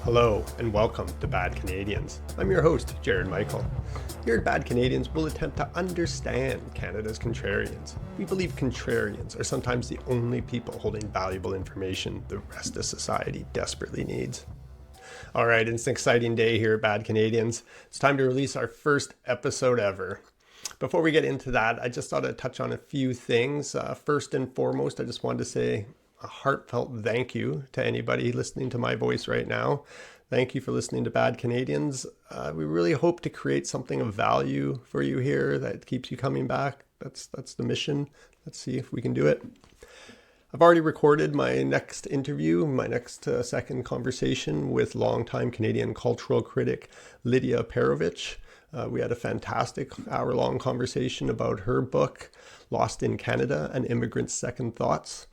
Hello and welcome to Bad Canadians. I'm your host, Jared Michael. Here at Bad Canadians, we'll attempt to understand Canada's contrarians. We believe contrarians are sometimes the only people holding valuable information the rest of society desperately needs. Alright, it's an exciting day here at Bad Canadians. It's time to release our first episode ever. Before we get into that, I just thought I'd touch on a few things. First and foremost, I just wanted to say a heartfelt thank you to anybody listening to my voice right now. Thank you for listening to Bad Canadians. We really hope to create something of value for you here that keeps you coming back. That's the mission. Let's see if we can do it. I've already recorded my next interview, my next second conversation with longtime Canadian cultural critic Lydia Perovich. We had a fantastic hour-long conversation about her book, Lost in Canada, An Immigrant's Second Thoughts.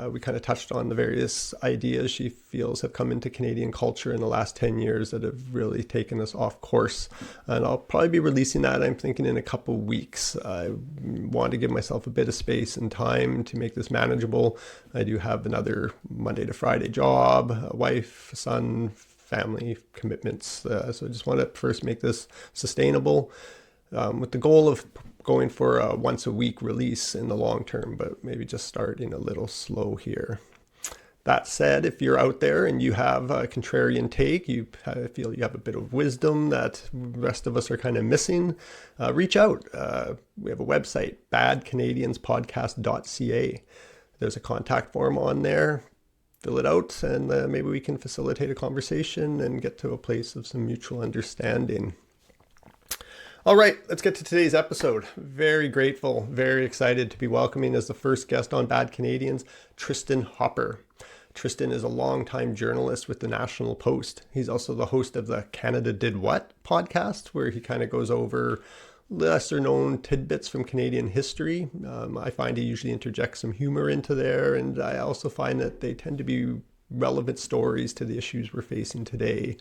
We kind of touched on the various ideas she feels have come into Canadian culture in the last 10 years that have really taken us off course. And I'll probably be releasing that, I'm thinking, in a couple weeks. I want to give myself a bit of space and time to make this manageable. I do have another Monday to Friday job, a wife, son, family commitments. So I just want to first make this sustainable with the goal of going for a once a week release in the long term, but maybe just starting a little slow here. That said, if you're out there and you have a contrarian take, you feel you have a bit of wisdom that the rest of us are kind of missing, reach out. We have a website, badcanadianspodcast.ca. There's a contact form on there. Fill it out and maybe we can facilitate a conversation and get to a place of some mutual understanding. All right, let's get to today's episode. Very grateful, very excited to be welcoming as the first guest on Bad Canadians, Tristin Hopper. Tristin is a longtime journalist with the National Post. He's also the host of the Canada Did What podcast, where he kind of goes over lesser known tidbits from Canadian history. I find he usually interjects some humor into there, and I also find that they tend to be relevant stories to the issues we're facing today.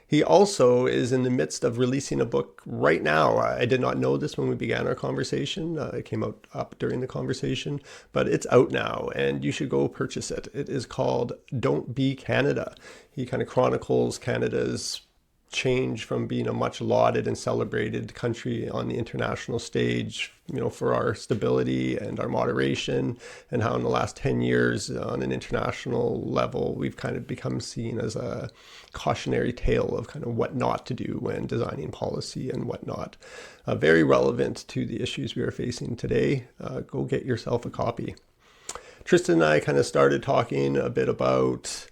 He also is in the midst of releasing a book right now. I did not know this when we began our conversation. It came up during the conversation, but it's out now and you should go purchase it. It is called Don't Be Canada. He kind of chronicles Canada's change from being a much lauded and celebrated country on the international stage, for our stability and our moderation, and how in the last 10 years on an international level, we've kind of become seen as a cautionary tale of kind of what not to do when designing policy and whatnot. Very relevant to the issues we are facing today. Go get yourself a copy. Tristin and I kind of started talking a bit about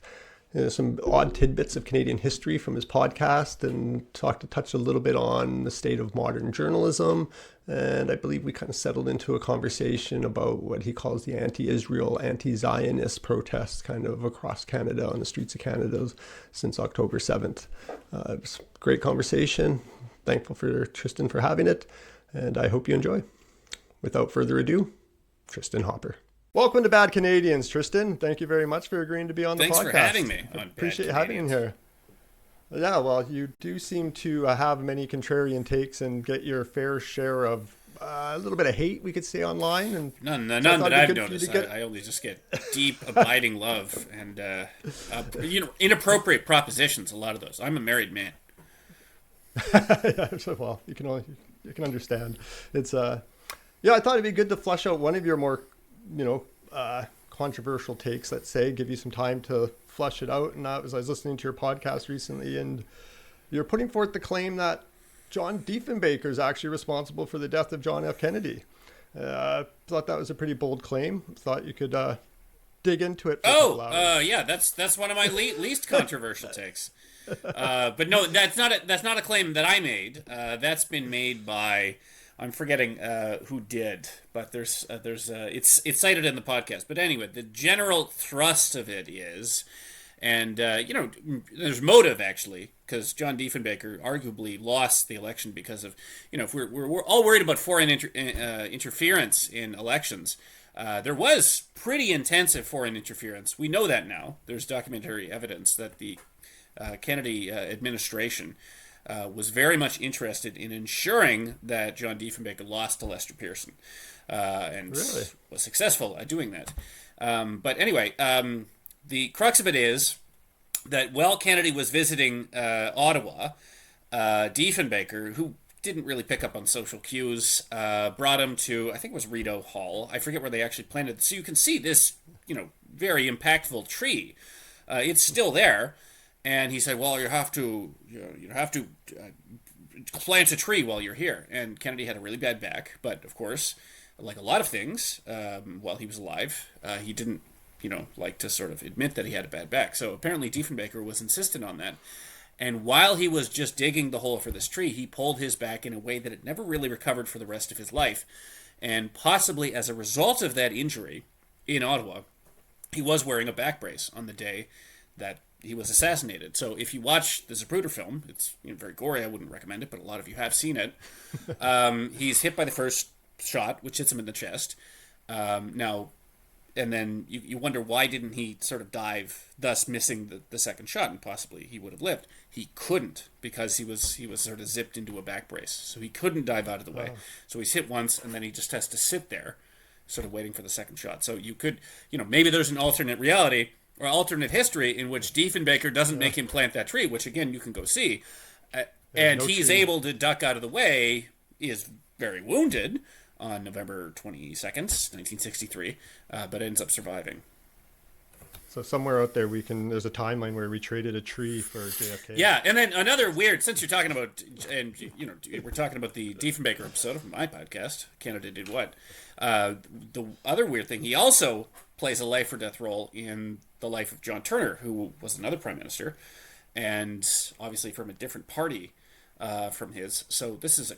some odd tidbits of Canadian history from his podcast and touched a little bit on the state of modern journalism. And I believe we kind of settled into a conversation about what he calls the anti-Israel, anti-zionist protests kind of across Canada, on the streets of Canada since October 7th. It was a great conversation. Thankful for Tristin for having it. And I hope you enjoy. Without further ado, Tristin Hopper. Welcome to Bad Canadians, Tristin. Thank you very much for agreeing to be on the podcast. Thanks for having me on Appreciate having you here. Yeah, well, you do seem to have many contrarian takes and get your fair share of a little bit of hate, we could say, online. And none that I've noticed. I only just get deep, abiding love and inappropriate propositions. A lot of those. I'm a married man. Yeah, so, well, you can understand. It's I thought it'd be good to flesh out one of your more controversial takes, let's say, give you some time to flesh it out. And that was, I was listening to your podcast recently, and you're putting forth the claim that John Diefenbaker is actually responsible for the death of John F. Kennedy. Thought that was a pretty bold claim. Thought you could dig into it. Yeah, that's one of my least controversial takes. But no, that's not a claim that I made. That's been made by, I'm forgetting who did, but it's cited in the podcast. But anyway, the general thrust of it is, and there's motive actually, because John Diefenbaker arguably lost the election because of, if we're all worried about foreign interference in elections. There was pretty intensive foreign interference. We know that now. There's documentary evidence that the Kennedy administration was very much interested in ensuring that John Diefenbaker lost to Lester Pearson, and really was successful at doing that. But anyway, the crux of it is that while Kennedy was visiting Ottawa, Diefenbaker, who didn't really pick up on social cues, brought him to, I think it was Rideau Hall. I forget where they actually planted it. So you can see this, very impactful tree. It's still there. And he said, well, you have to plant a tree while you're here. And Kennedy had a really bad back. But, of course, like a lot of things, while he was alive, he didn't, like to sort of admit that he had a bad back. So apparently Diefenbaker was insistent on that. And while he was just digging the hole for this tree, he pulled his back in a way that it never really recovered for the rest of his life. And possibly as a result of that injury in Ottawa, he was wearing a back brace on the day that he was assassinated. So if you watch the Zapruder film, it's very gory. I wouldn't recommend it, but a lot of you have seen it. He's hit by the first shot, which hits him in the chest. And then you wonder why didn't he sort of dive, thus missing the second shot, and possibly he would have lived. He couldn't because he was sort of zipped into a back brace, so he couldn't dive out of the way. Oh. So he's hit once, and then he just has to sit there, sort of waiting for the second shot. So you could, maybe there's an alternate reality or alternate history in which Diefenbaker doesn't make him plant that tree, which again you can go see, and he's able to duck out of the way. He is very wounded on November 22nd, 1963, but ends up surviving. So somewhere out there there's a timeline where we traded a tree for JFK. Yeah, and then another weird, since you're talking about, and we're talking about the Diefenbaker episode of my podcast, Canada Did What, the other weird thing, he also plays a life or death role in the life of John Turner, who was another prime minister, and obviously from a different party from his. So this is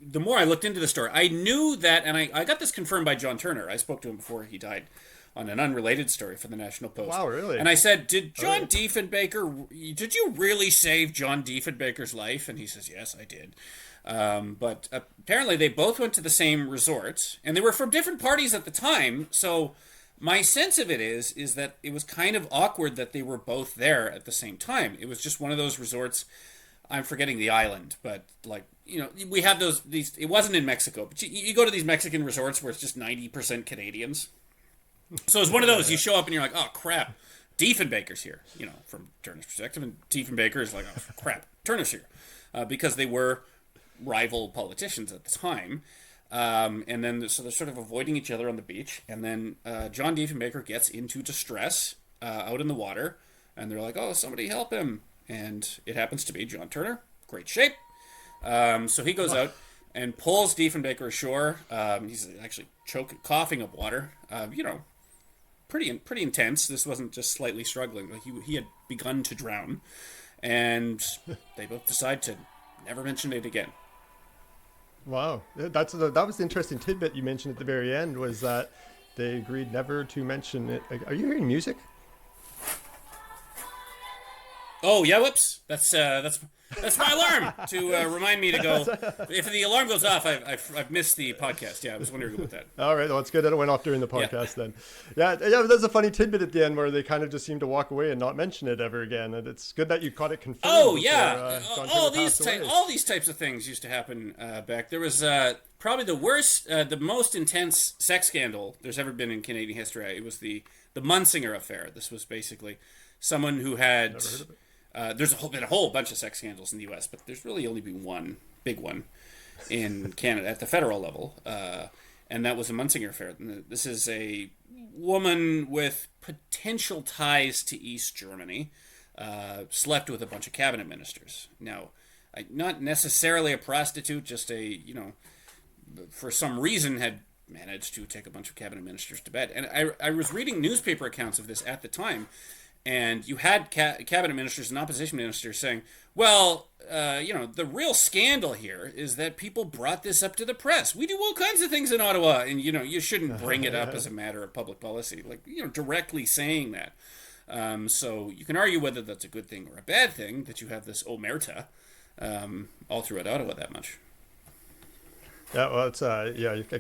the more I looked into the story, I knew that, and I got this confirmed by John Turner. I spoke to him before he died on an unrelated story for the National Post. Wow, really? And I said, did you really save John Diefenbaker's life? And he says, yes, I did. But apparently they both went to the same resort, and they were from different parties at the time, so my sense of it is that it was kind of awkward that they were both there at the same time. It was just one of those resorts. I'm forgetting the island, but we have these. It wasn't in Mexico, but you go to these Mexican resorts where it's just 90% Canadians. So it's one of those. You show up and you're like, oh crap, Diefenbaker's here. From Turner's perspective, and Diefenbaker is like, oh crap, Turner's here, because they were rival politicians at the time. And then so they're sort of avoiding each other on the beach, and then John Diefenbaker gets into distress out in the water, and they're like, oh, somebody help him. And it happens to be John Turner, great shape. So he goes out and pulls Diefenbaker ashore. He's actually coughing up water. Pretty intense. This wasn't just slightly struggling. Like he had begun to drown, and they both decide to never mention it again. Wow, that was the interesting tidbit you mentioned at the very end, was that they agreed never to mention it. Are you hearing music? Oh yeah, whoops. That's my alarm to remind me to go. If the alarm goes off, I've missed the podcast. Yeah, I was wondering about that. All right, well, it's good that it went off during the podcast then. Yeah, there's a funny tidbit at the end where they kind of just seem to walk away and not mention it ever again. And it's good that you caught it confirmed. Oh yeah, all these types of things used to happen back. There was probably the worst, the most intense sex scandal there's ever been in Canadian history. It was the Munsinger affair. This was basically someone who had. Never heard of it. There's been a whole bunch of sex scandals in the U.S., but there's really only been one big one in Canada at the federal level, and that was a Munsinger affair. This is a woman with potential ties to East Germany, slept with a bunch of cabinet ministers. Now, not necessarily a prostitute, just for some reason had managed to take a bunch of cabinet ministers to bed. And I was reading newspaper accounts of this at the time. And you had cabinet ministers and opposition ministers saying, well, the real scandal here is that people brought this up to the press. We do all kinds of things in Ottawa, and, you shouldn't bring it up as a matter of public policy. Like, directly saying that. So you can argue whether that's a good thing or a bad thing that you have this omerta all throughout Ottawa that much. Yeah, well, it's I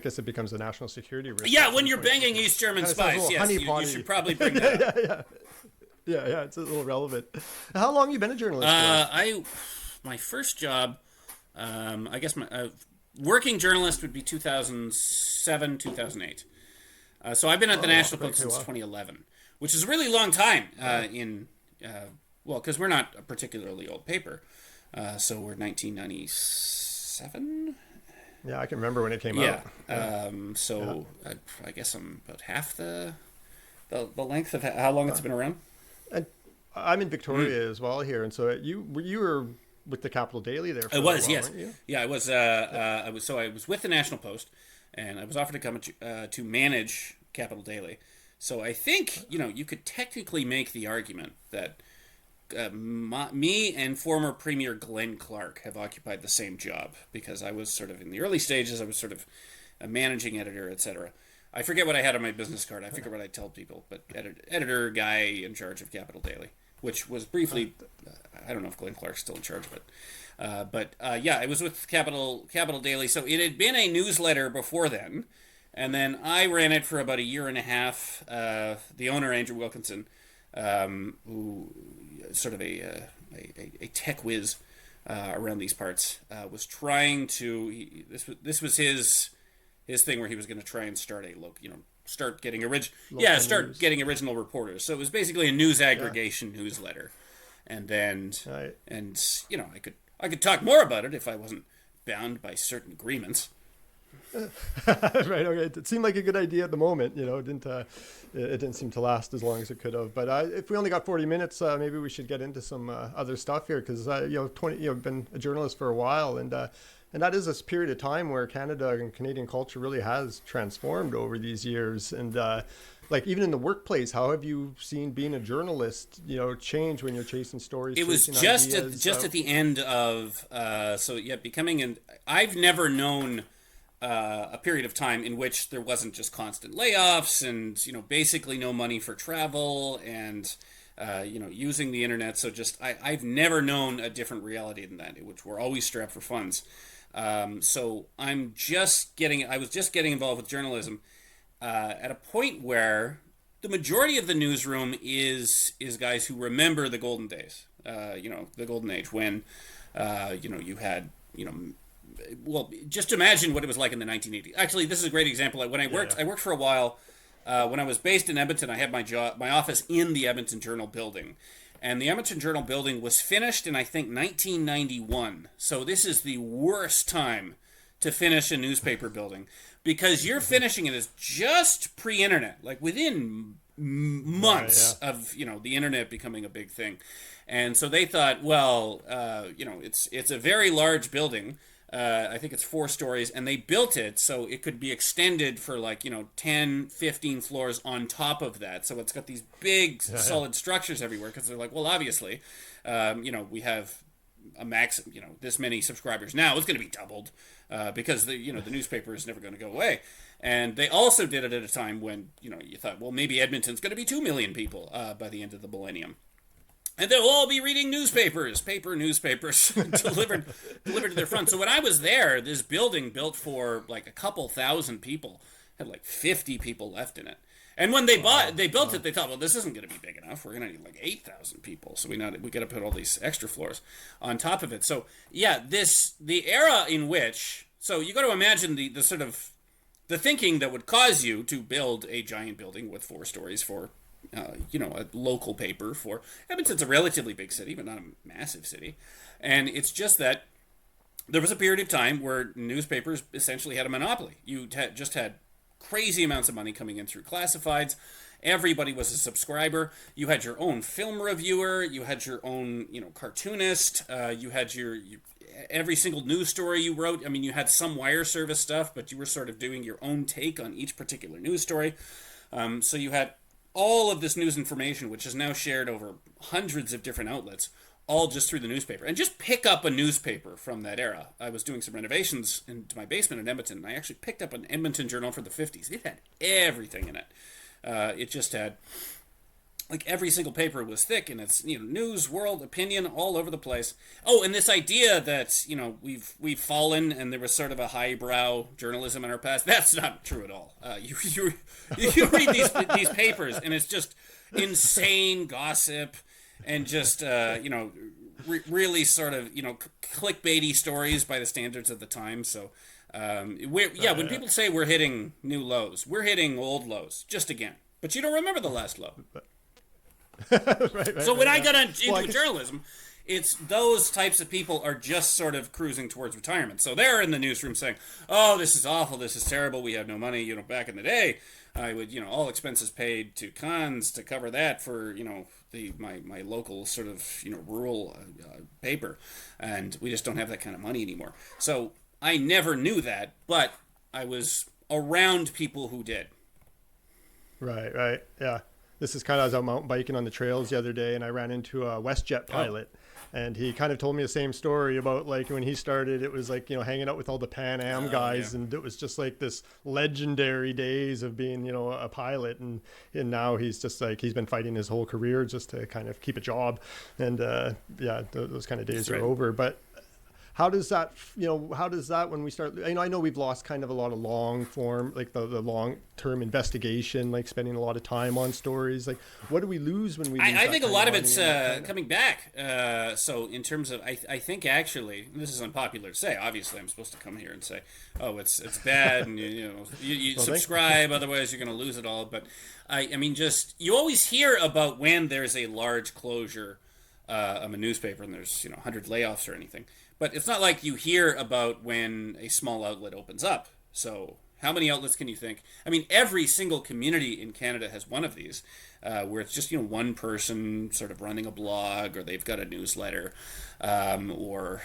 guess it becomes a national security risk. Yeah, when you're banging East German spies, yes, you should probably bring that up. Yeah, it's a little relevant. How long have you been a journalist? My first job, I guess my working journalist would be 2007, 2008. So I've been at the National Post since 2011, which is a really long time in well, because we're not a particularly old paper, so we're 1997. Yeah, I can remember when it came Yeah. out. So I guess I'm about half the length of how long it's been around. And I'm in Victoria as well here, and so you were with the Capital Daily there for I a was, while, yes. weren't you? Yeah, I was. I was with the National Post, and I was offered to come to manage Capital Daily. So I think you could technically make the argument that me and former Premier Glenn Clark have occupied the same job, because I was sort of in the early stages. I was sort of a managing editor, etc. I forget what I had on my business card. I forget what I tell people, but editor guy in charge of Capital Daily, which was briefly. I don't know if Glenn Clark's still in charge, but yeah, I was with Capital Daily. So it had been a newsletter before then, and then I ran it for about a year and a half. The owner, Andrew Wilkinson, who sort of a tech whiz around these parts, was trying to. This was his thing where he was going to try and start start getting getting original reporters. So it was basically a news aggregation newsletter, and then Right. I could talk more about it if I wasn't bound by certain agreements. Right. Okay. It seemed like a good idea at the moment. It didn't seem to last as long as it could have. But if we only got 40 minutes, maybe we should get into some other stuff here, because been a journalist for a while, and that is this period of time where Canada and Canadian culture really has transformed over these years. And like even in the workplace, how have you seen being a journalist, change when you're chasing stories? It was just at the end of becoming I've never known a period of time in which there wasn't just constant layoffs and basically no money for travel and using the internet. So I've never known a different reality than that, in which we're always strapped for funds. So I was just getting involved with journalism at a point where the majority of the newsroom is guys who remember the golden days, the golden age when you had well, just imagine what it was like in the 1980s. Actually, this is a great example. When I worked for a while. When I was based in Edmonton, I had my office in the Edmonton Journal building. And the Edmonton Journal building was finished in, I think, 1991. So this is the worst time to finish a newspaper building, because you're finishing it as just pre-internet, like within months of the internet becoming a big thing. And so they thought, well, it's a very large building. I think it's 4 stories, and they built it so it could be extended for 10, 15 floors on top of that. So it's got these big solid structures everywhere, because they're like, well, obviously, we have a max, this many subscribers now. It's going to be doubled because the newspaper is never going to go away. And they also did it at a time when, you thought, well, maybe Edmonton's going to be 2 million people by the end of the millennium. And they'll all be reading newspapers delivered to their front. So when I was there, this building built for a couple thousand people had 50 people left in it. And when they built it, they thought, well, this isn't going to be big enough. We're going to need 8,000 people. So we got to put all these extra floors on top of it. So yeah, the era in which, so you got to imagine the sort of the thinking that would cause you to build a giant building with 4 stories for a local paper. For Edmonton's a relatively big city, but not a massive city. And it's just that there was a period of time where newspapers essentially had a monopoly. You just had crazy amounts of money coming in through classifieds. Everybody was a subscriber. You had your own film reviewer. You had your own, cartoonist. You had your every single news story you wrote. I mean, you had some wire service stuff, but you were sort of doing your own take on each particular news story. So you had all of this news information, which is now shared over hundreds of different outlets, all just through the newspaper. And just pick up a newspaper from that era. I was doing some renovations into my basement in Edmonton, and I actually picked up an Edmonton Journal for the 50s. It had everything in it. It just had, every single paper was thick, and it's, news, world, opinion, all over the place. Oh, and this idea that, we've fallen, and there was sort of a highbrow journalism in our past, that's not true at all. You read these papers, and it's just insane gossip, and just, really sort of, clickbaity stories by the standards of the time. So, when people say we're hitting new lows, we're hitting old lows, just again. But you don't remember the last low. Right, So when I got into Well, journalism, it's those types of people are just sort of cruising towards retirement. So they're in the newsroom saying, "Oh, this is awful. This is terrible. We have no money." Back in the day, I would, all expenses paid to cons to cover that for, my local sort of, rural paper, and we just don't have that kind of money anymore. So I never knew that, but I was around people who did. Right, yeah. This is kind of, I was out mountain biking on the trails the other day, and I ran into a WestJet pilot. And he kind of told me the same story about, like, when he started, it was like, hanging out with all the Pan Am guys. Yeah. And it was just like this legendary days of being, a pilot. And now he's just like, he's been fighting his whole career just to kind of keep a job. And those kind of days are over. But how does that when we start, I know we've lost kind of a lot of long form, like the long term investigation, like spending a lot of time on stories. Like, what do we lose when we lose I think a lot of it's coming back. So in terms of, I think actually, this is unpopular to say, obviously I'm supposed to come here and say, oh, it's bad, and you subscribe, otherwise you're going to lose it all. But I mean, just, you always hear about when there's a large closure of a newspaper and there's 100 layoffs or anything. But it's not like you hear about when a small outlet opens up. So how many outlets can you think? I mean, every single community in Canada has one of these, where it's just one person sort of running a blog, or they've got a newsletter, or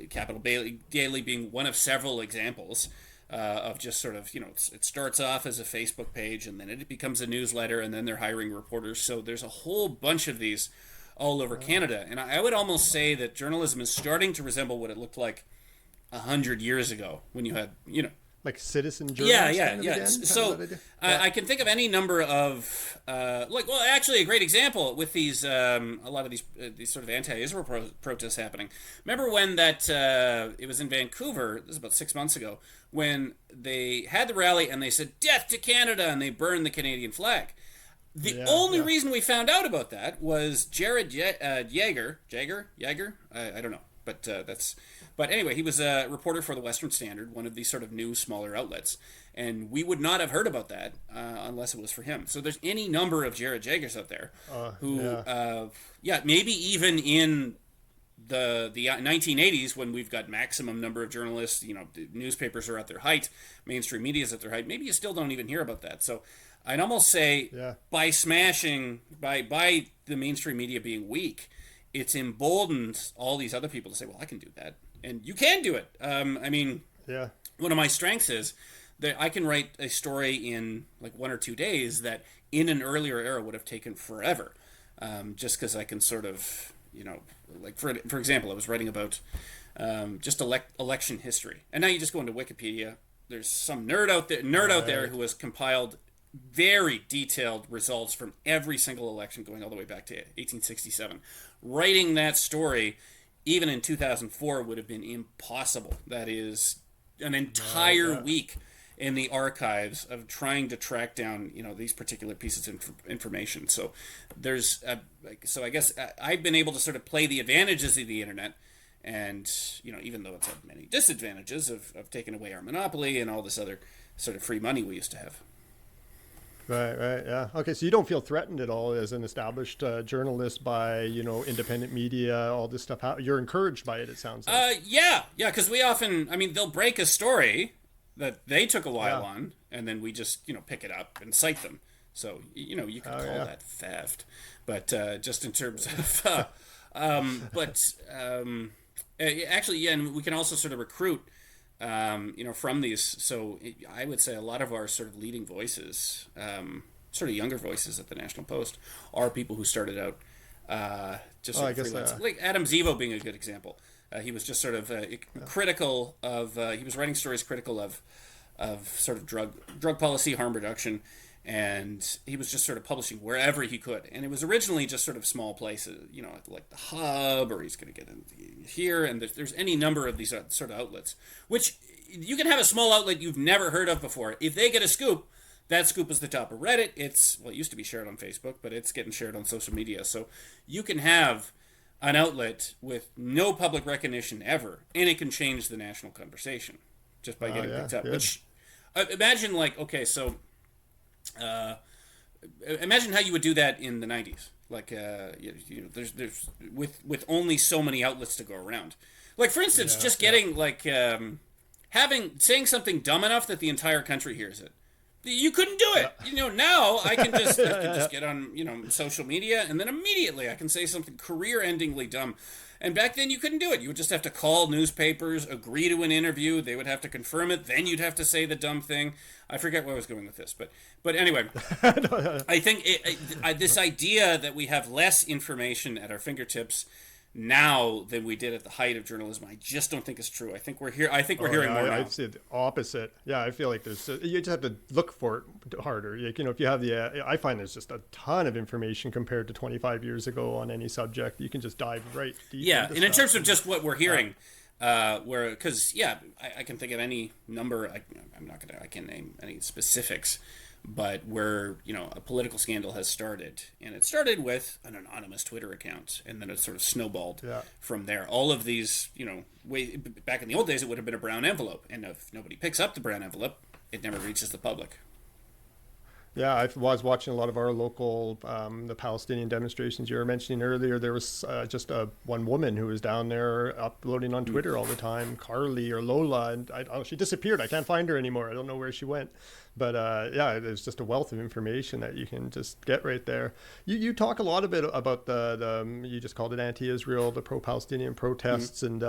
Capital Daily being one of several examples of just sort of it starts off as a Facebook page, and then it becomes a newsletter, and then they're hiring reporters. So there's a whole bunch of these all over Canada. And I would almost say that journalism is starting to resemble what it looked like 100 years ago when you had, like citizen journalism. Yeah. So I can think of any number of, actually a great example with these, a lot of these sort of anti-Israel protests happening. Remember when that, it was in Vancouver, this was about 6 months ago, when they had the rally and they said, "Death to Canada," and they burned the Canadian flag. The only reason we found out about that was Jared Yeager, I don't know, but but anyway, he was a reporter for the Western Standard, one of these sort of new, smaller outlets, and we would not have heard about that unless it was for him. So there's any number of Jared Yeagers out there who, maybe even in the 1980s, when we've got maximum number of journalists, newspapers are at their height, mainstream media is at their height, maybe you still don't even hear about that. So I'd almost say by the mainstream media being weak, it's emboldened all these other people to say, well, I can do that. And you can do it. One of my strengths is that I can write a story in like 1 or 2 days that in an earlier era would have taken forever. Just because I can sort of, like for example, I was writing about just election history. And now you just go into Wikipedia. There's some nerd out there who has compiled very detailed results from every single election going all the way back to 1867. Writing that story, even in 2004, would have been impossible. That is an entire week in the archives of trying to track down, these particular pieces of information. So there's, so I guess I've been able to sort of play the advantages of the internet, and even though it's had many disadvantages of taking away our monopoly and all this other sort of free money we used to have. Right, yeah. Okay, so you don't feel threatened at all as an established journalist by, independent media, all this stuff. You're encouraged by it, it sounds like. Yeah, because we often, they'll break a story that they took a while on, and then we just, pick it up and cite them. So, you could call that theft. But just in terms of, actually, and we can also sort of recruit from these. So I would say a lot of our sort of leading voices, sort of younger voices at the National Post, are people who started out just sort of freelance. Like Adam Zivo being a good example. He was just sort of critical of, he was writing stories critical of sort of drug policy, harm reduction, and he was just sort of publishing wherever he could. And it was originally just sort of small places, like the Hub, or he's going to get in here, and there's any number of these sort of outlets, which you can have a small outlet you've never heard of before. If they get a scoop, that scoop is the top of Reddit. It used to be shared on Facebook, but it's getting shared on social media. So you can have an outlet with no public recognition ever, and it can change the national conversation just by getting picked up. Which imagine, like, okay, so imagine how you would do that in the 90s. Like, there's with only so many outlets to go around. Like, for instance, just getting saying something dumb enough that the entire country hears it. You couldn't do it. Now I can just get on, social media, and then immediately I can say something career-endingly dumb. And back then you couldn't do it. You would just have to call newspapers, agree to an interview. They would have to confirm it. Then you'd have to say the dumb thing. I forget where I was going with this, but anyway, I think this idea that we have less information at our fingertips now than we did at the height of journalism, I just don't think is true. I think we're here. I think we're hearing more now. I'd say the opposite. Yeah, I feel like you just have to look for it harder. Like, if you have I find there's just a ton of information compared to 25 years ago on any subject. You can just dive right deep. Yeah, and in terms of just what we're hearing, because I can think of any number. I can't name any specifics. But where, a political scandal has started. And it started with an anonymous Twitter account. And then it sort of snowballed from there. All of these, back in the old days, it would have been a brown envelope. And if nobody picks up the brown envelope, it never reaches the public. Yeah, I was watching a lot of our local, the Palestinian demonstrations you were mentioning earlier. There was just one woman who was down there uploading on Twitter all the time, Carly or Lola, and she disappeared. I can't find her anymore. I don't know where she went. But there's just a wealth of information that you can just get right there. You talk a lot about the you just called it anti-Israel, the pro-Palestinian protests, and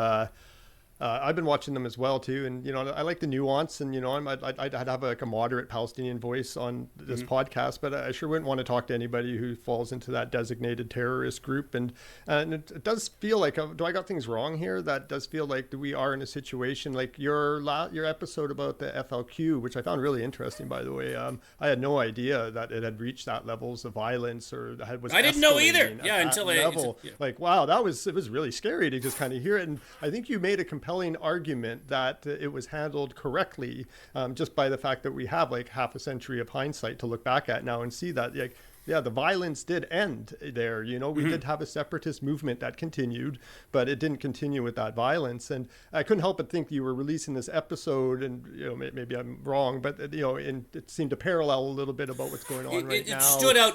I've been watching them as well too, and I like the nuance, and I'd have a moderate Palestinian voice on this podcast, but I sure wouldn't want to talk to anybody who falls into that designated terrorist group, and it does feel like, do I got things wrong here? That does feel like we are in a situation like your episode about the FLQ, which I found really interesting, by the way. I had no idea that it had reached that levels of violence, or was I didn't know either. Yeah, until level. Like, wow, it was really scary to just kind of hear it, and I think you made a compelling argument that it was handled correctly, just by the fact that we have like half a century of hindsight to look back at now and see that the violence did end there. We did have a separatist movement that continued, but it didn't continue with that violence. And I couldn't help but think you were releasing this episode, and maybe I'm wrong, but it seemed to parallel a little bit about what's going on right now. It stood out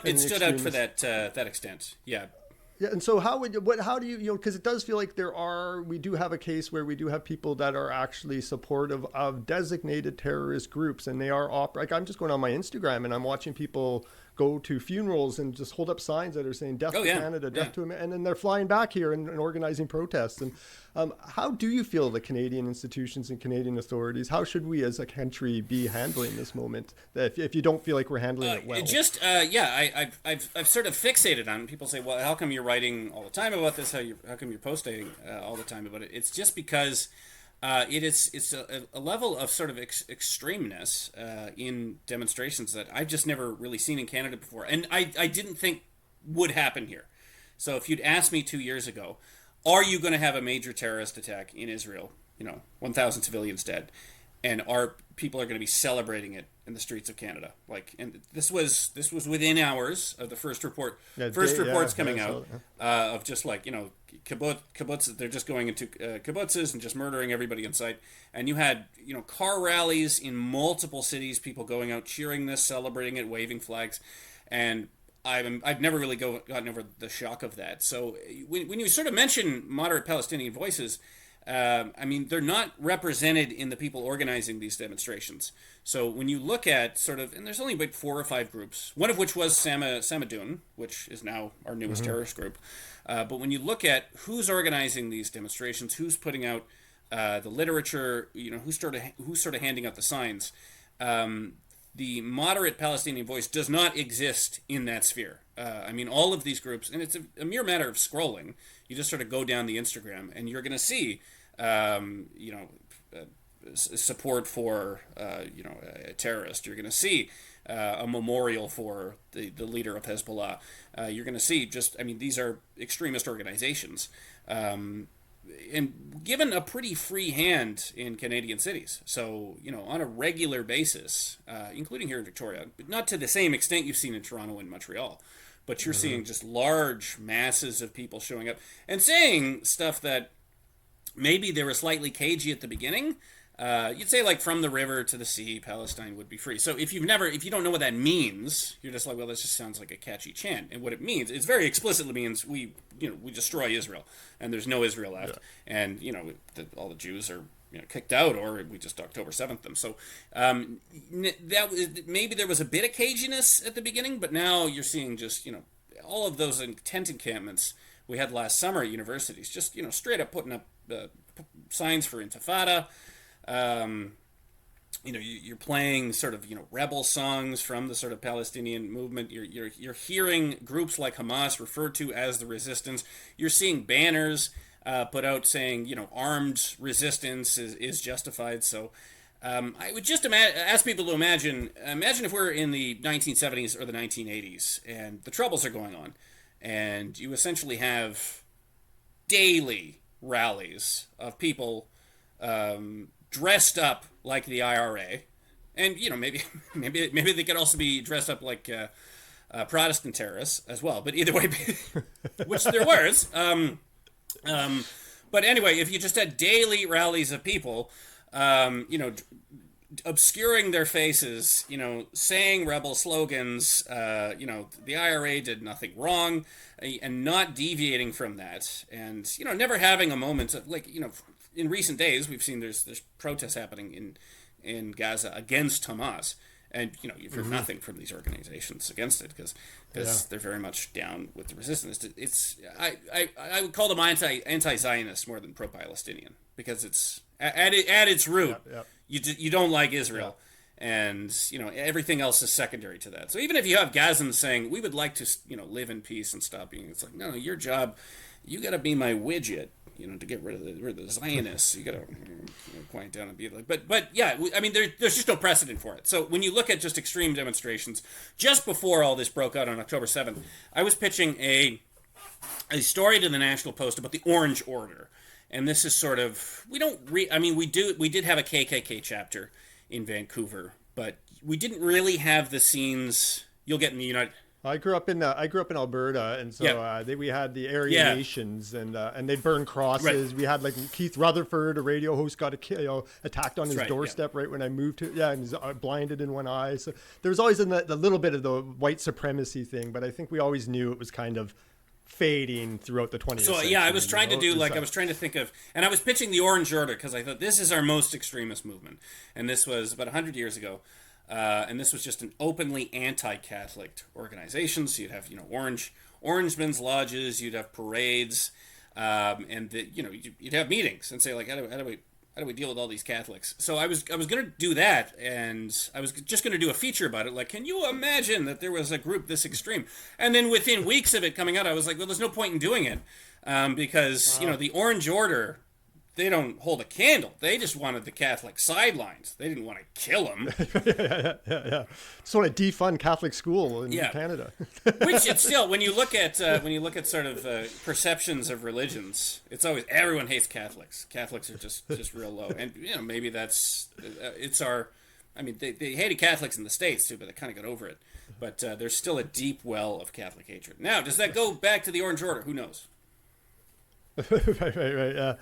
for that extent. Yeah. Yeah, and so how do you, because it does feel like we do have a case where we do have people that are actually supportive of designated terrorist groups, and they are like, I'm just going on my Instagram and I'm watching people go to funerals and just hold up signs that are saying death to Canada, death to America, and then they're flying back here and organizing protests. And how do you feel the Canadian institutions and Canadian authorities, how should we as a country be handling this moment, if you don't feel like we're handling it well? I've sort of fixated on people say, well, how come you're writing all the time about this? How come you're posting all the time about it? It's just because it's a level of sort of extremeness in demonstrations that I've just never really seen in Canada before, and I didn't think would happen here. So if you'd asked me 2 years ago, are you going to have a major terrorist attack in Israel? 1,000 civilians dead, and our people are going to be celebrating it in the streets of Canada. And this was within hours of the first report. Reports coming out of just kibbutz. They're just going into kibbutzes and just murdering everybody in sight. And you had car rallies in multiple cities, people going out cheering this, celebrating it, waving flags, and I've never really gotten over the shock of that. So when you sort of mention moderate Palestinian voices, they're not represented in the people organizing these demonstrations. So when you look at and there's only about 4 or 5 groups, one of which was Samadun, which is now our newest terrorist group. But when you look at who's organizing these demonstrations, who's putting out the literature, who's sort of handing out the signs, the moderate Palestinian voice does not exist in that sphere. All of these groups, and it's a mere matter of scrolling. You just sort of go down the Instagram, and you're going to see, support for, a terrorist. You're going to see a memorial for the leader of Hezbollah. You're going to see these are extremist organizations. And given a pretty free hand in Canadian cities. So, on a regular basis, including here in Victoria, but not to the same extent you've seen in Toronto and Montreal, but you're seeing just large masses of people showing up and saying stuff that maybe they were slightly cagey at the beginning, You'd say like from the river to the sea, Palestine would be free. So if you don't know what that means, you're just like, well, this just sounds like a catchy chant. And what it means, it's very explicitly means we destroy Israel, and there's no Israel left, and all the Jews are kicked out, or we just October 7th them. So maybe there was a bit of caginess at the beginning, but now you're seeing just all of those tent encampments we had last summer at universities, just straight up putting up signs for Intifada. You're playing sort of rebel songs from the sort of Palestinian movement. You're hearing groups like Hamas referred to as the resistance. You're seeing banners put out saying armed resistance is justified. So I would just ask people to imagine if we're in the 1970s or the 1980s and the Troubles are going on, and you essentially have daily rallies of people dressed up like the IRA, and maybe they could also be dressed up like Protestant terrorists as well. But either way, which there was. But anyway, if you just had daily rallies of people, obscuring their faces, saying rebel slogans, the IRA did nothing wrong, and not deviating from that, and never having a moment of in recent days, we've seen there's protests happening in Gaza against Hamas, and you've heard nothing from these organizations against it because they're very much down with the resistance. I would call them anti-Zionist more than pro-Palestinian, because it's at its root you don't like Israel. And everything else is secondary to that. So even if you have Gazans saying we would like to live in peace and stop being, it's like, no, your job, you got to be my widget, to get rid of the Zionists. You got to quiet down and be like, but yeah, I mean, there's just no precedent for it. So when you look at just extreme demonstrations, just before all this broke out on October 7th, I was pitching a story to the National Post about the Orange Order, and this is sort of we did have a KKK chapter in Vancouver, but we didn't really have the scenes you'll get in the United. I grew up in Alberta, and so we had the Aryan Nations, and they'd burn crosses. Right. We had like Keith Rutherford, a radio host, got attacked on his doorstep right when I moved to and he's blinded in one eye. So there was always a little bit of the white supremacy thing, but I think we always knew it was kind of fading throughout the 20th century. I was trying to do I was trying to think of, and I was pitching the Orange Order because I thought this is our most extremist movement, and this was about 100 years ago. And this was just an openly anti-Catholic organization. So you'd have, orange men's lodges, you'd have parades, and you'd have meetings and say like, how do we deal with all these Catholics? So I was going to do that, and I was just going to do a feature about it. Like, can you imagine that there was a group this extreme? And then within weeks of it coming out, I was like, well, there's no point in doing it because the Orange Order, they don't hold a candle. They just wanted the Catholic sidelines. They didn't want to kill them. Yeah. Just want to defund Catholic school in Canada. Which it's still, when you look at sort of perceptions of religions, it's always everyone hates Catholics. Catholics are just real low, and maybe that's it's our. I mean, they hated Catholics in the States too, but they kind of got over it. But there's still a deep well of Catholic hatred. Now, does that go back to the Orange Order? Who knows? Right.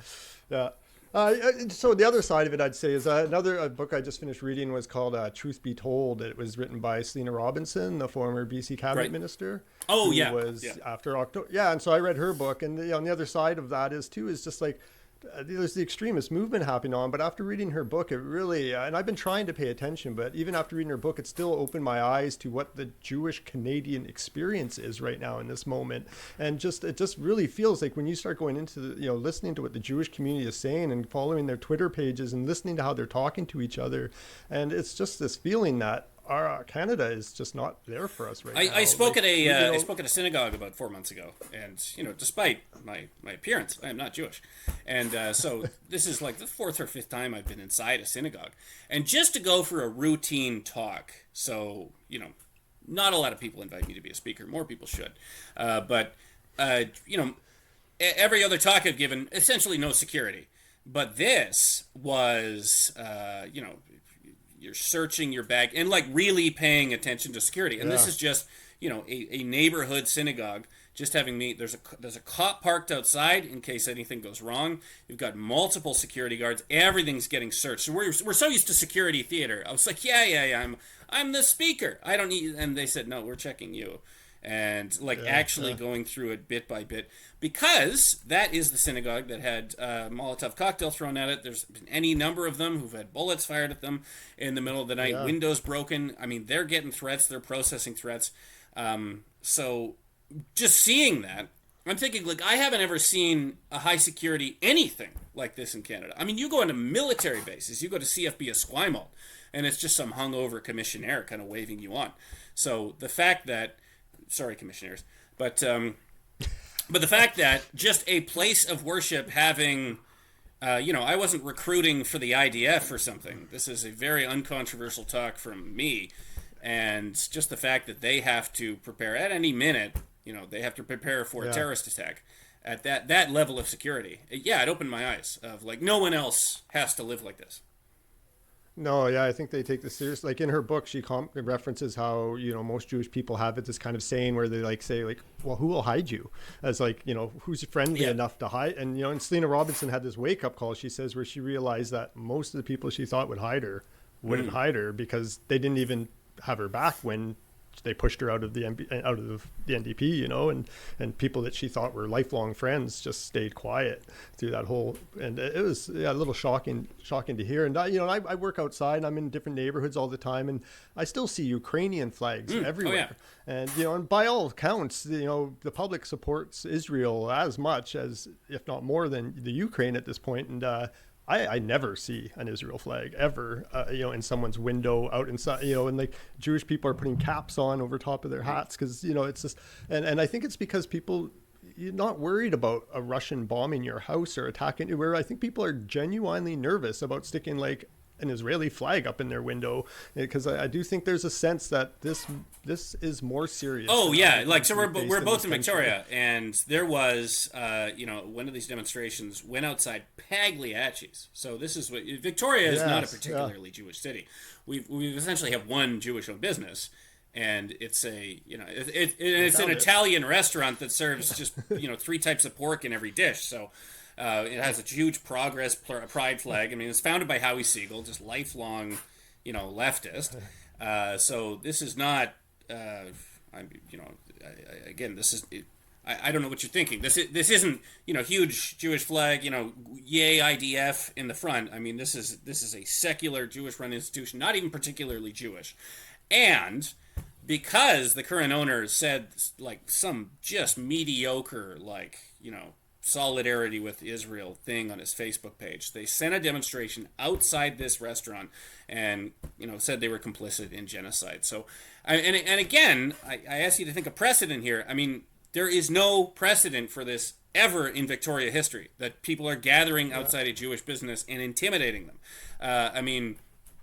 Yeah. So the other side of it, I'd say, is another book I just finished reading was called Truth Be Told. It was written by Selena Robinson, the former BC cabinet minister. Oh, yeah. Was after October. Yeah, and so I read her book. And on the other side of that is just like, there's the extremist movement happening on, but after reading her book, it really, and I've been trying to pay attention, but even after reading her book, it still opened my eyes to what the Jewish Canadian experience is right now in this moment. And it just really feels like when you start going into listening to what the Jewish community is saying and following their Twitter pages and listening to how they're talking to each other, and it's just this feeling that our Canada is just not there for us right now. I spoke at a synagogue about 4 months ago, and despite my appearance, I am not Jewish, and so this is like the fourth or fifth time I've been inside a synagogue, and just to go for a routine talk. So not a lot of people invite me to be a speaker. More people should, but every other talk I've given, essentially no security, but this was you're searching your bag and like really paying attention to security. And this is just, a neighborhood synagogue just having me. There's a cop parked outside in case anything goes wrong. You've got multiple security guards. Everything's getting searched. So we're so used to security theater. I was like, yeah. I'm the speaker. I don't need. And they said, no, we're checking you. And going through it bit by bit, because that is the synagogue that had Molotov cocktail thrown at it. There's been any number of them who've had bullets fired at them in the middle of the night, windows broken. I mean, they're getting threats, they're processing threats. So just seeing that, I'm thinking, like, I haven't ever seen a high security anything like this in Canada. I mean, you go into military bases, you go to CFB Esquimalt, and it's just some hungover commissionaire kind of waving you on. So the fact that sorry, commissioners, but the fact that just a place of worship having, I wasn't recruiting for the IDF or something. This is a very uncontroversial talk from me, and just the fact that they have to prepare at any minute, they have to prepare for a terrorist attack at that level of security. Yeah, it opened my eyes of, like, no one else has to live like this. No, yeah, I think they take this serious. Like, in her book, she references how, most Jewish people have this kind of saying where they say, well, who will hide you? As who's friendly enough to hide? And, and Selena Robinson had this wake up call, she says, where she realized that most of the people she thought would hide her wouldn't hide her, because they didn't even have her back when they pushed her out of the NDP, and people that she thought were lifelong friends just stayed quiet through that whole. And it was a little shocking to hear. And I work outside, and I'm in different neighborhoods all the time, and I still see Ukrainian flags everywhere. And and by all accounts, the public supports Israel as much as, if not more than, the Ukraine at this point. And I never see an Israel flag ever, in someone's window out inside, and like Jewish people are putting caps on over top of their hats because, it's just, and I think it's because people, you're not worried about a Russian bombing your house or attacking, where I think people are genuinely nervous about sticking like an Israeli flag up in their window, because I do think there's a sense that this is more serious. Oh yeah, so we're both in Victoria, and there was one of these demonstrations went outside Pagliacci's. So this is what Victoria is not a particularly Jewish city. We essentially have one Jewish-owned business, and it's it's an Italian restaurant that serves just 3 types of pork in every dish. So. It has a huge Progress pride flag. I mean, it's founded by Howie Siegel, just lifelong, leftist. So this is not, again, this is. I don't know what you're thinking. This isn't huge Jewish flag. Yay IDF in the front. I mean, this is a secular Jewish-run institution, not even particularly Jewish, and because the current owner said some just mediocre solidarity with Israel thing on his Facebook page, they sent a demonstration outside this restaurant and said they were complicit in genocide. So and again, I ask you to think of precedent here. I mean, there is no precedent for this ever in Victoria history, that people are gathering outside a Jewish business and intimidating them. I mean,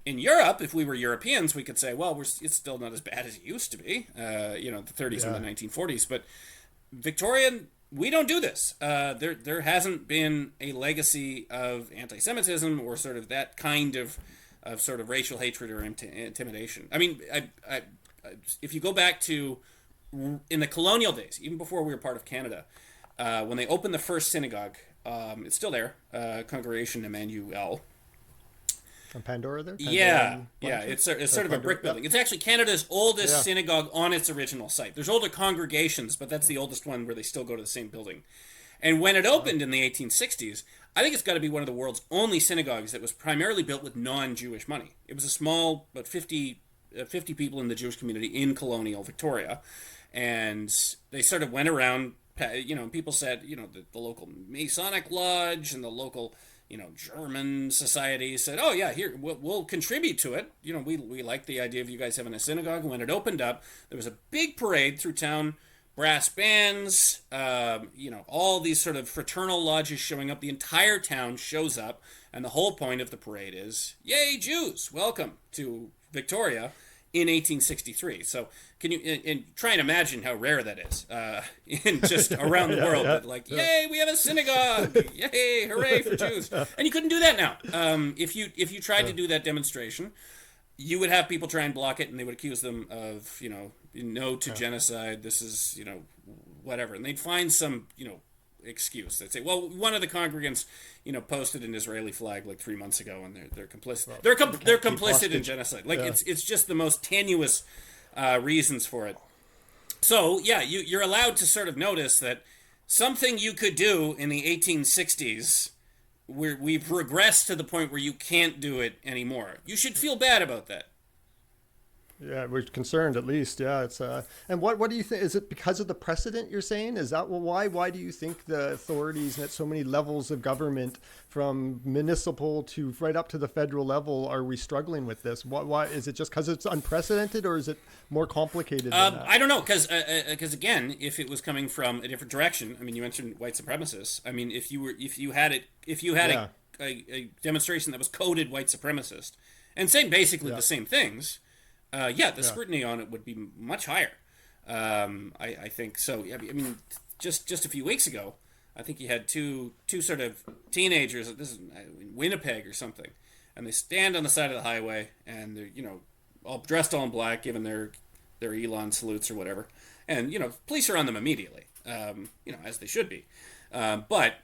in Europe, if we were Europeans, we could say, well, it's still not as bad as it used to be, the 30s and the 1940s. But Victorian, we don't do this. There hasn't been a legacy of anti-Semitism or sort of that kind of sort of racial hatred or intimidation. I mean, if you go back to in the colonial days, even before we were part of Canada, when they opened the first synagogue, it's still there, Congregation Emmanuel. On Pandora there? Yeah. It's sort of a brick building. It's actually Canada's oldest synagogue on its original site. There's older congregations, but that's the oldest one where they still go to the same building. And when it opened in the 1860s, I think it's got to be one of the world's only synagogues that was primarily built with non-Jewish money. It was a small, but 50 people in the Jewish community in colonial Victoria. And they sort of went around, people said, the local Masonic Lodge and the local German society said, oh yeah, here, we'll contribute to it. We like the idea of you guys having a synagogue. And when it opened up, there was a big parade through town, brass bands, all these sort of fraternal lodges showing up. The entire town shows up, and the whole point of the parade is, yay, Jews, welcome to Victoria in 1863. So can you and try and imagine how rare that is in just around the world? Yay, we have a synagogue! Yay, hooray for Jews! And you couldn't do that now. If you tried to do that demonstration, you would have people try and block it, and they would accuse them of no to genocide. This is, whatever. And they'd find some, excuse. They'd say, well, one of the congregants, posted an Israeli flag like 3 months ago, and they're complicit. Well, they're complicit in genocide. Like it's just the most tenuous reasons for it. So yeah, you're allowed to sort of notice that something you could do in the 1860s, we've regressed to the point where you can't do it anymore. You should feel bad about that. Yeah, we're concerned at least. Yeah, it's and what do you think? Is it because of the precedent you're saying? Is that why do you think the authorities at so many levels of government, from municipal to right up to the federal level, are we struggling with this? Why is it just because it's unprecedented, or is it more complicated than that? I don't know, because again, if it was coming from a different direction, I mean, you mentioned white supremacists. I mean, if you had a demonstration that was coded white supremacist and saying basically the same things. The scrutiny on it would be much higher. I think so. I mean, just a few weeks ago, I think you had two sort of teenagers. This is in Winnipeg or something, and they stand on the side of the highway, and they're all dressed all in black, giving their Elon salutes or whatever, and police are on them immediately. As they should be, but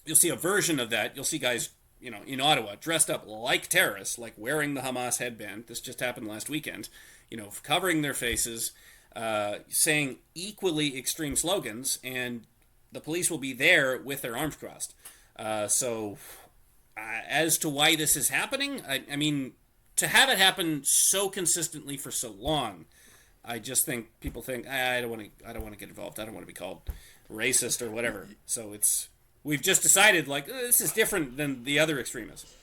you'll see a version of that. You'll see guys, in Ottawa, dressed up like terrorists, like wearing the Hamas headband. This just happened last weekend. Covering their faces, saying equally extreme slogans, and the police will be there with their arms crossed. So, as to why this is happening, I mean, to have it happen so consistently for so long, I just think people think, I don't want to get involved. I don't want to be called racist or whatever. So we've just decided, like, this is different than the other extremists.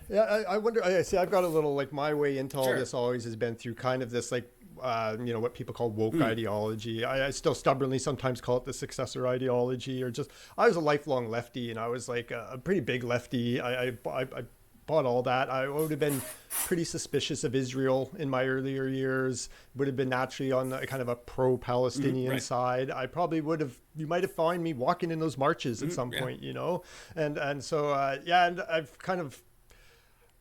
Yeah, I wonder. I see. I've got a little, like, my way into all this always has been through kind of this, like, what people call woke ideology. I still stubbornly sometimes call it the successor ideology, or just, I was a lifelong lefty, and I was like a pretty big lefty. I bought all that. I would have been pretty suspicious of Israel in my earlier years, would have been naturally on the kind of a pro-Palestinian side. I probably would have, you might have found me walking in those marches at some point, and so, and I've kind of,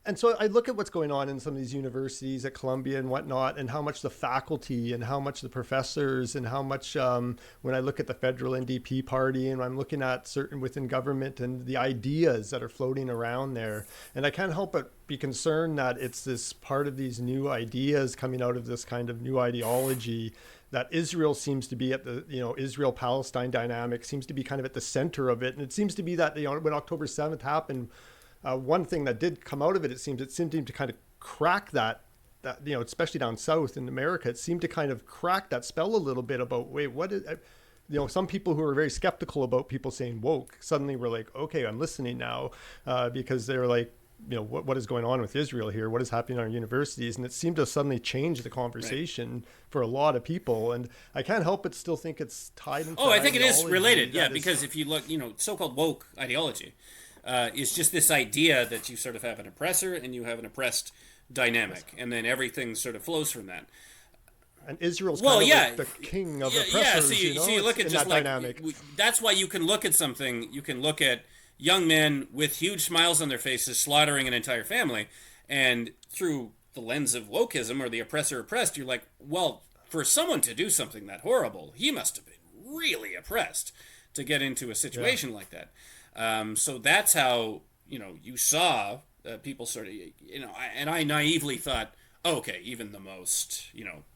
and so I look at what's going on in some of these universities at Columbia and whatnot, and how much the faculty and how much the professors and how much, when I look at the federal NDP party and I'm looking at certain within government and the ideas that are floating around there. And I can't help but be concerned that it's this part of these new ideas coming out of this kind of new ideology, that Israel seems to be at the, Israel-Palestine dynamic seems to be kind of at the center of it. And it seems to be that, when October 7th happened, one thing that did come out of it, it seemed to kind of crack that especially down south in America, it seemed to kind of crack that spell a little bit about, wait, what is, some people who are very skeptical about people saying woke suddenly were like, okay, I'm listening now, because they're like, what is going on with Israel here? What is happening in our universities? And it seemed to suddenly change the conversation for a lot of people. And I can't help but still think it's tied into I think it is related. Yeah, because if you look, so-called woke ideology, is just this idea that you sort of have an oppressor and you have an oppressed dynamic, and then everything sort of flows from that. And Israel's kind of like the king of oppressors. So you look at just like dynamic. That's why you can look at something. You can look at young men with huge smiles on their faces slaughtering an entire family, and through the lens of wokeism or the oppressor oppressed, you're like, well, for someone to do something that horrible, he must have been really oppressed to get into a situation like that. So that's how, you saw people sort of, and I naively thought, okay, even the most,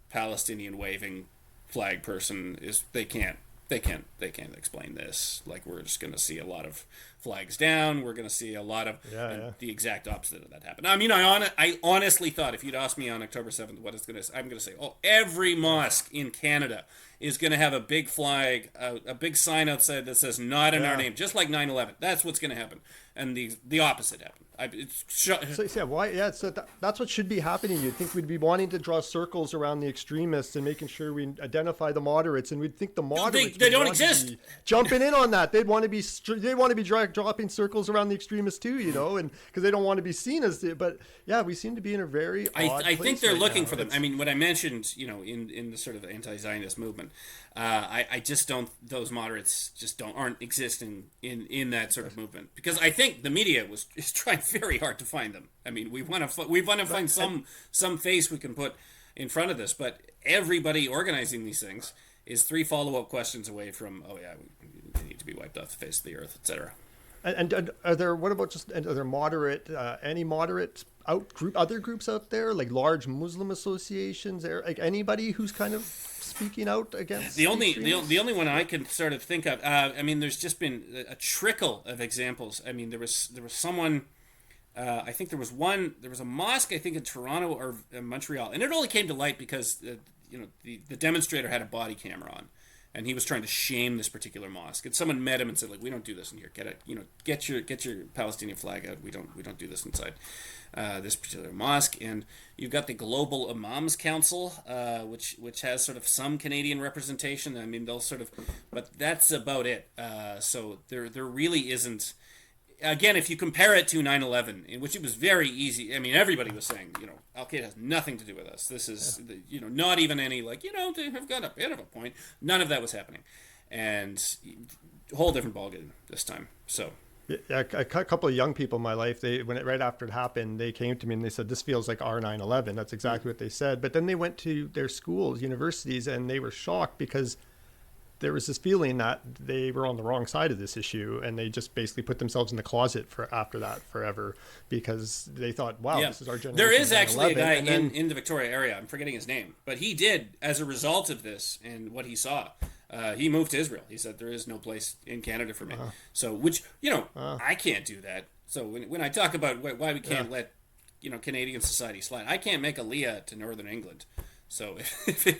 Palestinian waving flag person they can't explain this. Like, we're just going to see a lot of flags down. We're going to see a lot of the exact opposite of that happen. I mean, I honestly thought, if you'd asked me on October 7th what it's going to, I'm going to say, every mosque in Canada is going to have a big flag, a big sign outside that says "not in our name," just like 9/11. That's what's going to happen, and the opposite happened. So that's what should be happening. You'd think we'd be wanting to draw circles around the extremists and making sure we identify the moderates, and we'd think the moderates they don't exist. Jumping in on that, they want to be dropping circles around the extremists too, and because they don't want to be seen as but we seem to be in a very odd I think they're looking for them. It's, I mean, what I mentioned, in the sort of anti-Zionist movement, I just don't. Those moderates just aren't existing in that sort of movement, because I think the media is trying very hard to find them. I mean, we want to find some face we can put in front of this, but everybody organizing these things is 3 follow-up questions away from, oh yeah, we need to be wiped off the face of the earth, etc. And are there, what about just, are there moderate, any moderate other groups out there, like large Muslim associations, or like anybody who's kind of speaking out against the only one I can sort of think of? I mean, there's just been a trickle of examples. I mean, there was someone. I think there was a mosque, I think in Toronto or Montreal, and it only came to light because the demonstrator had a body camera on, and he was trying to shame this particular mosque. And someone met him and said, like, we don't do this in here. Get your Palestinian flag out. We don't do this inside this particular mosque. And you've got the Global Imams Council, which has sort of some Canadian representation. I mean, they'll sort of, but that's about it. So there really isn't. Again, if you compare it to 9/11, in which it was very easy, I mean, everybody was saying, Al-Qaeda has nothing to do with us. This is, not even any, like, they have got a bit of a point. None of that was happening. And a whole different ballgame this time. So. Yeah, a couple of young people in my life, right after it happened, they came to me and they said, this feels like our 9/11. That's exactly what they said. But then they went to their schools, universities, and they were shocked because there was this feeling that they were on the wrong side of this issue, and they just basically put themselves in the closet for after that forever because they thought, wow, this is our generation. There is actually a guy in the Victoria area, I'm forgetting his name, but he did, as a result of this and what he saw, he moved to Israel. He said, there is no place in Canada for me. So, which, I can't do that. So when I talk about why we can't let, Canadian society slide, I can't make Aliyah to Northern England. So if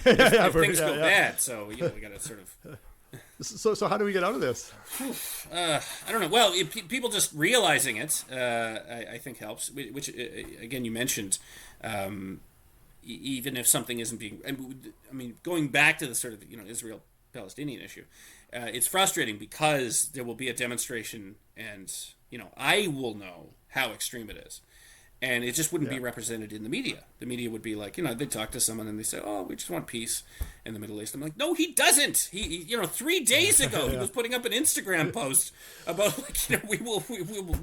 things go bad, so we got to sort of. So how do we get out of this? I don't know. Well, people just realizing it, I think helps. Which again, you mentioned, even if something isn't being. I mean, going back to the sort of Israel-Palestinian issue, it's frustrating because there will be a demonstration, and I will know how extreme it is. And it just wouldn't be represented in the media. The media would be like, they'd talk to someone and they say, oh, we just want peace in the Middle East. I'm like, no, he doesn't. He 3 days ago, he was putting up an Instagram post about, like, we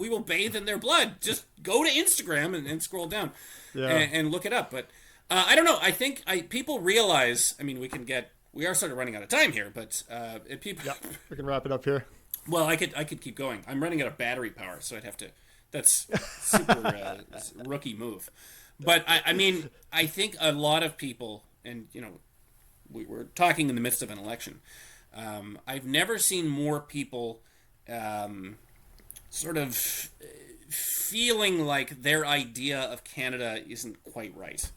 will bathe in their blood. Just go to Instagram and scroll down and look it up. But I don't know. I think people realize, I mean, we are sort of running out of time here, but people. Yeah, we can wrap it up here. Well, I could keep going. I'm running out of battery power, so I'd have to. That's super rookie move. But I mean, I think a lot of people, and we're talking in the midst of an election. I've never seen more people sort of feeling like their idea of Canada isn't quite right.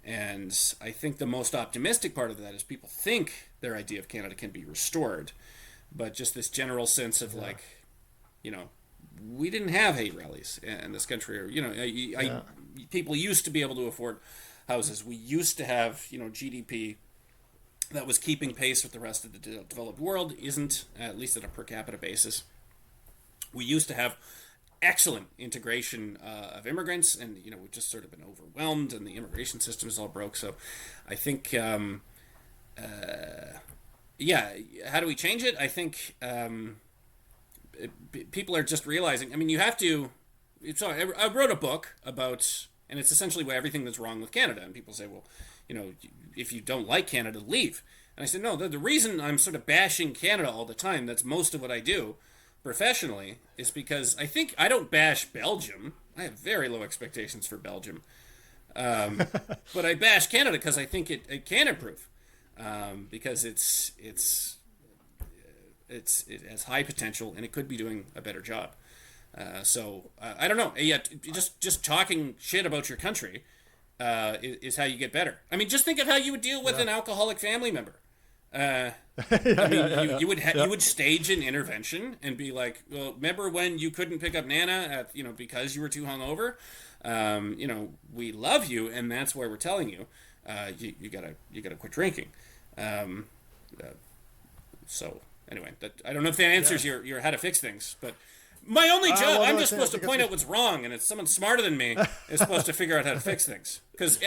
And I think the most optimistic part of that is people think their idea of Canada can be restored. But just this general sense of like, we didn't have hate rallies in this country. Or, people used to be able to afford houses. We used to have, GDP that was keeping pace with the rest of the developed world. Isn't, at least at a per capita basis. We used to have excellent integration of immigrants, and, we've just sort of been overwhelmed, and the immigration system is all broke. So I think, how do we change it? I think... people are just realizing, I mean, you have to, so I wrote a book about, and it's essentially everything that's wrong with Canada, and people say, well, if you don't like Canada, leave. And I said, no, the reason I'm sort of bashing Canada all the time, that's most of what I do professionally, is because I think I don't bash Belgium. I have very low expectations for Belgium. But I bash Canada because I think it can improve, because it has high potential, and it could be doing a better job. So I don't know. Yeah, just talking shit about your country is how you get better. I mean, just think of how you would deal with an alcoholic family member. You would stage an intervention and be like, well, remember when you couldn't pick up Nana at because you were too hungover? We love you, and that's why we're telling you, you gotta quit drinking. So. Anyway, I don't know if that answers your how to fix things, but my only job, I'm just supposed to point out what's wrong, and it's someone smarter than me is supposed to figure out how to fix things. Because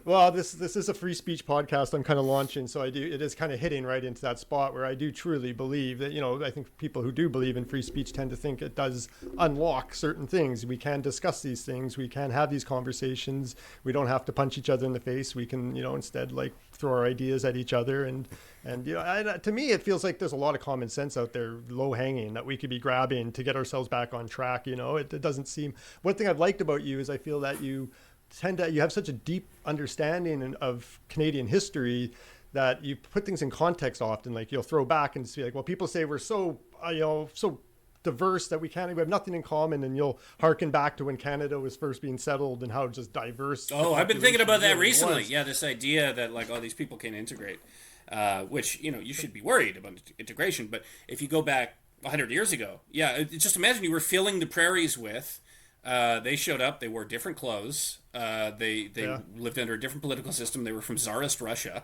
Well, this is a free speech podcast I'm kind of launching, so it is kind of hitting right into that spot where I do truly believe that, I think people who do believe in free speech tend to think it does unlock certain things. We can discuss these things, we can have these conversations, we don't have to punch each other in the face. We can, instead like throw our ideas at each other, and to me it feels like there's a lot of common sense out there, low hanging, that we could be grabbing to get ourselves back on track. It doesn't seem. One thing I've liked about you is I feel that you have such a deep understanding of Canadian history that you put things in context often. Like you'll throw back and see like, well, people say we're so so diverse that we have nothing in common, and you'll harken back to when Canada was first being settled and how just diverse. Oh, I've been thinking about that recently. Yeah, this idea that like all these people can integrate, which you should be worried about integration. But if you go back 100 years ago, just imagine you were filling the prairies with. They showed up. They wore different clothes. They lived under a different political system. They were from Tsarist Russia.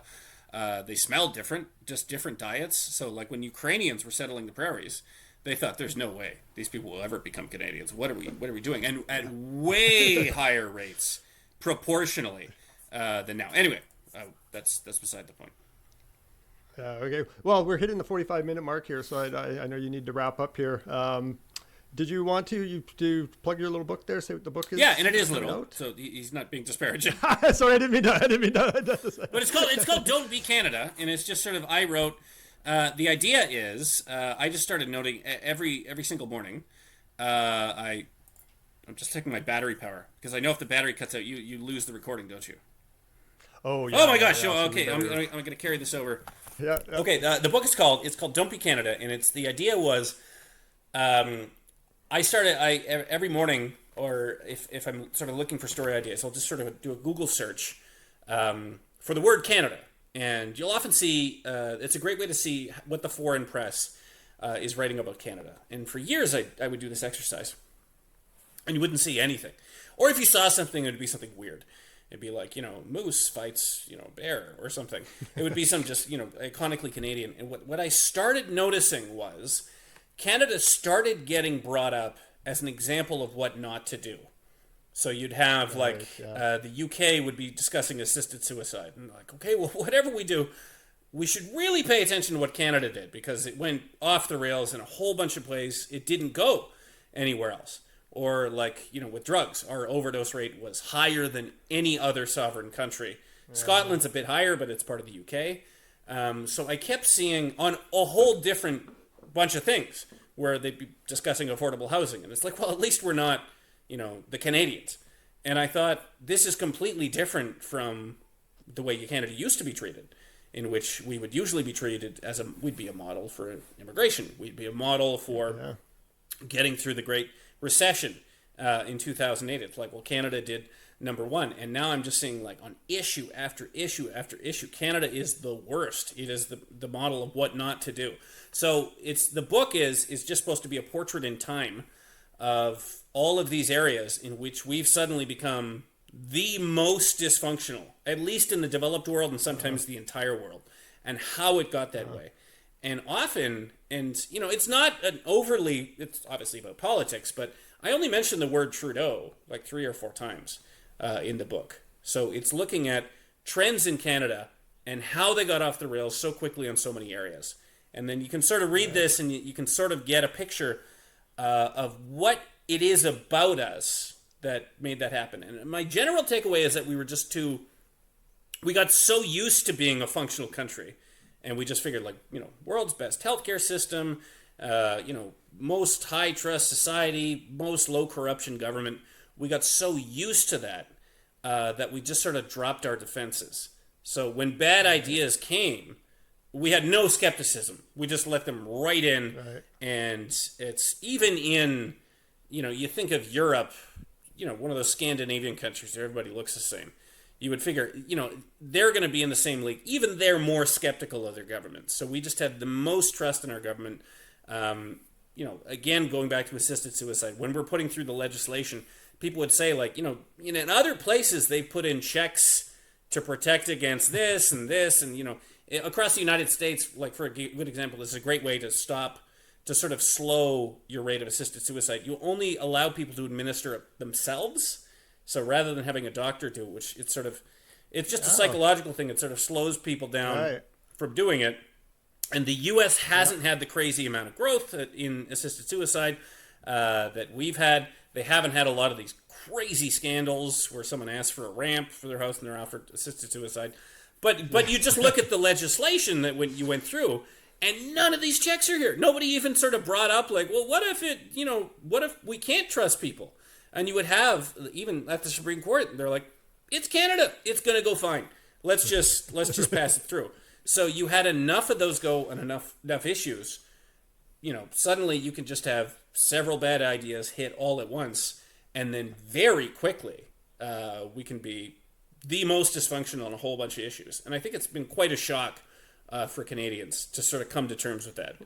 They smelled different, just different diets. So, like when Ukrainians were settling the prairies, they thought, "There's no way these people will ever become Canadians. What are we doing?" And at way higher rates, proportionally, than now. Anyway, that's beside the point. Okay. Well, we're hitting the 45-minute mark here, so I know you need to wrap up here. Did you want to plug your little book there? Say what the book is. Yeah, and it is little, out? So he's not being disparaging. Sorry, I didn't mean to. But it's called "Don't Be Canada," and it's just sort of I wrote. The idea is I just started noting every single morning. I'm just checking my battery power because I know if the battery cuts out, you lose the recording, don't you? Oh yeah. Oh my gosh! Okay, I'm going to carry this over. Yeah. Okay, the book is called "Don't Be Canada," and the idea was. I every morning, or if I'm sort of looking for story ideas, I'll just sort of do a Google search for the word Canada, and you'll often see it's a great way to see what the foreign press is writing about Canada. And for years, I would do this exercise, and you wouldn't see anything, or if you saw something, it would be something weird. It'd be like moose fights bear or something. It would be some just iconically Canadian. And what I started noticing was. Canada started getting brought up as an example of what not to do. So you'd have the UK would be discussing assisted suicide. And like, okay, well, whatever we do, we should really pay attention to what Canada did because it went off the rails in a whole bunch of places. It didn't go anywhere else. Or like, with drugs, our overdose rate was higher than any other sovereign country. Yeah. Scotland's a bit higher, but it's part of the UK. So I kept seeing on a whole different bunch of things where they'd be discussing affordable housing, and it's like, well, at least we're not the Canadians. And I thought this is completely different from the way Canada used to be treated, in which we would usually be treated as we'd be a model for immigration, we'd be a model for getting through the Great Recession in 2008. It's like, well, Canada did number one, and now I'm just seeing like on issue after issue after issue, Canada is the worst. It is the model of what not to do. So the book is just supposed to be a portrait in time of all of these areas in which we've suddenly become the most dysfunctional, at least in the developed world and sometimes the entire world, and how it got that way. And often, it's not it's obviously about politics, but I only mention the word Trudeau like 3 or 4 times in the book. So it's looking at trends in Canada and how they got off the rails so quickly on so many areas. And then you can sort of read this and you can sort of get a picture of what it is about us that made that happen. And my general takeaway is that we got so used to being a functional country, and we just figured like, world's best healthcare system, most high trust society, most low corruption government. We got so used to that that we just sort of dropped our defenses. So when bad ideas came, we had no skepticism. We just let them right in. Right. And it's even in, you think of Europe, one of those Scandinavian countries where everybody looks the same. You would figure, they're going to be in the same league. Even they're more skeptical of their government. So we just had the most trust in our government. Again, going back to assisted suicide, when we're putting through the legislation, people would say like, in other places they put in checks to protect against this and this. And, across the United States, like for a good example, this is a great way to sort of slow your rate of assisted suicide. You only allow people to administer it themselves. So rather than having a doctor do it, which it's It's just a psychological thing. It sort of slows people down from doing it. And the U.S. hasn't had the crazy amount of growth in assisted suicide that we've had. They haven't had a lot of these crazy scandals where someone asks for a ramp for their house and they're offered assisted suicide. But you just look at the legislation that you went through, and none of these checks are here. Nobody even sort of brought up like, well, what if we can't trust people? And you would have, even at the Supreme Court, they're like, it's Canada. It's going to go fine. Let's just pass it through. So you had enough of those go and enough issues. Suddenly you can just have several bad ideas hit all at once, and then very quickly we can be the most dysfunctional on a whole bunch of issues. And I think it's been quite a shock for Canadians to sort of come to terms with that.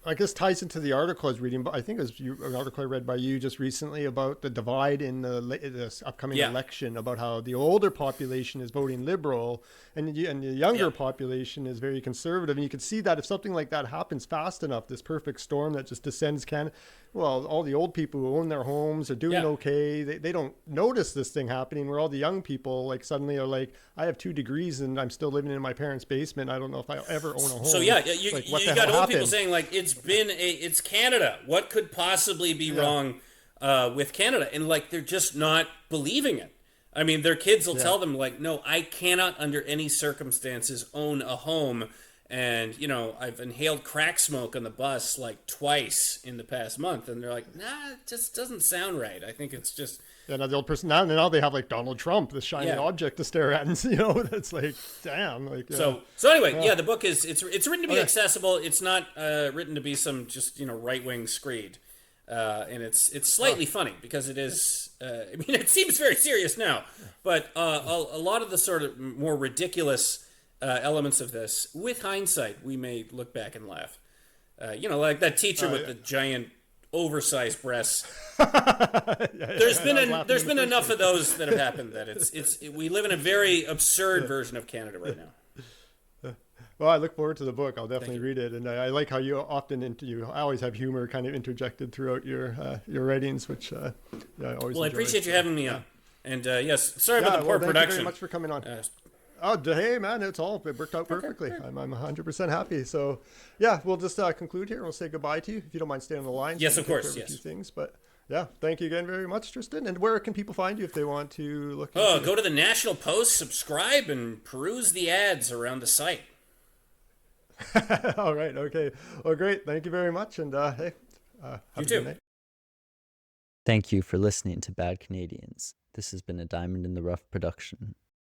I guess ties into the article I was reading, but I think it was an article I read by you just recently about the divide in this upcoming election, about how the older population is voting Liberal and the younger population is very conservative. And you can see that if something like that happens fast enough, this perfect storm that just descends Canada, well, all the old people who own their homes are doing okay. They don't notice this thing happening, where all the young people like suddenly are like, I have 2 degrees and I'm still living in my parents' basement. I don't know if I'll ever own a home. So you got old people saying like, it's Canada. What could possibly be wrong with Canada? And like, they're just not believing it. I mean, their kids will tell them like, no, I cannot under any circumstances own a home. And, I've inhaled crack smoke on the bus like twice in the past month. And they're like, nah, it just doesn't sound right. I think it's just... Yeah, now the old person, now they have like Donald Trump, this shiny object to stare at. And, it's like, damn. Like, So anyway, the book it's written to be accessible. It's not written to be some just, right-wing screed. And it's slightly funny because it is, it seems very serious now. But a lot of the sort of more ridiculous elements of this, with hindsight, we may look back and laugh. Like that teacher with the giant oversized breasts. There's been enough of those that have happened that we live in a very absurd version of Canada right now. Well, I look forward to the book. I'll definitely read it, and I like how you often I always have humor kind of interjected throughout your writings, which I always. Well, I appreciate you having me on, and yes, sorry about the poor production. Thank you very much for coming on. Hey man, it worked out perfectly. Okay. I'm 100% happy. So yeah, we'll just conclude here. We'll say goodbye to you if you don't mind staying on the line. Yes, of course. Yes. A few things, but yeah, thank you again very much, Tristin. And where can people find you if they want to look? Go to the National Post, subscribe, and peruse the ads around the site. All right. Okay. Well, great. Thank you very much. And hey, have you a too. good night. Thank you for listening to Bad Canadians. This has been a Diamond in the Rough production.